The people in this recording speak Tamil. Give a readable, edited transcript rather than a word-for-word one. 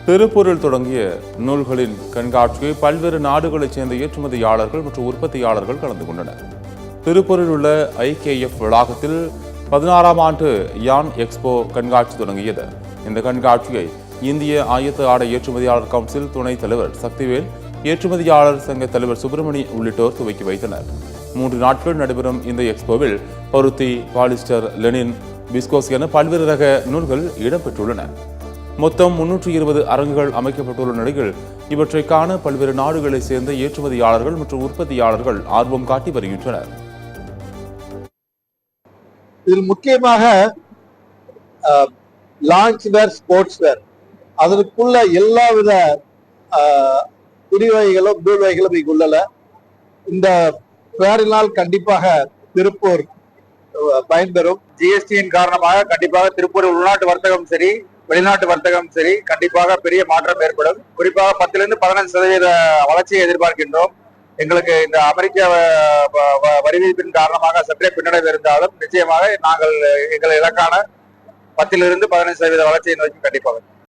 திருப்பூரில் தொடங்கிய நூல்களின் கண்காட்சியை பல்வேறு நாடுகளைச் சேர்ந்த ஏற்றுமதியாளர்கள் மற்றும் உற்பத்தியாளர்கள் கலந்து கொண்டனர். திருப்பூரில் உள்ள IKF வளாகத்தில் 16ஆம் ஆண்டு யான் எக்ஸ்போ கண்காட்சி தொடங்கியது. இந்த கண்காட்சியை இந்திய ஆயத்த ஆடை ஏற்றுமதியாளர் கவுன்சில் துணைத் தலைவர் சக்திவேல், ஏற்றுமதியாளர் சங்க தலைவர் சுப்பிரமணி உள்ளிட்டோர் துவக்கி வைத்தனர். 3 நாட்கள் நடைபெறும் இந்த எக்ஸ்போவில் பருத்தி, பாலிஸ்டர், லெனின், விஸ்கோஸ் என பல்வேறு ரக நூல்கள் இடம்பெற்றுள்ளன. மொத்தம் 320 அரங்குகள் அமைக்கப்பட்டுள்ள நிலையில் இவற்றை காண பல்வேறு நாடுகளைச் சேர்ந்த ஏற்றுமதியாளர்கள் மற்றும் உற்பத்தியாளர்கள் ஆர்வம் காட்டி வருகின்றனர். இதில் முக்கியமாக லான்ச் வேர், ஸ்போர்ட்ஸ் வேர், அதற்குள்ள எல்லாவித துணிவகைகளும் நூல்வகைகளும் இங்கு உள்ளன. இந்த பேரினால் கண்டிப்பாக திருப்பூர் பயன்பெறும். ஜிஎஸ்டியின் காரணமாக கண்டிப்பாக திருப்பூர் உள்நாட்டு வர்த்தகம் சரி, வெளிநாட்டு வர்த்தகம் சரி, கண்டிப்பாக பெரிய மாற்றம் ஏற்படும். குறிப்பாக 10-15% வளர்ச்சியை எதிர்பார்க்கின்றோம். எங்களுக்கு இந்த அமெரிக்க வரி விதிப்பின் காரணமாக சற்றே பின்னடைவு இருந்தாலும் நிச்சயமாக நாங்கள் எங்கள் இலக்கான 10-15% வளர்ச்சியை நோக்கி கண்டிப்பாக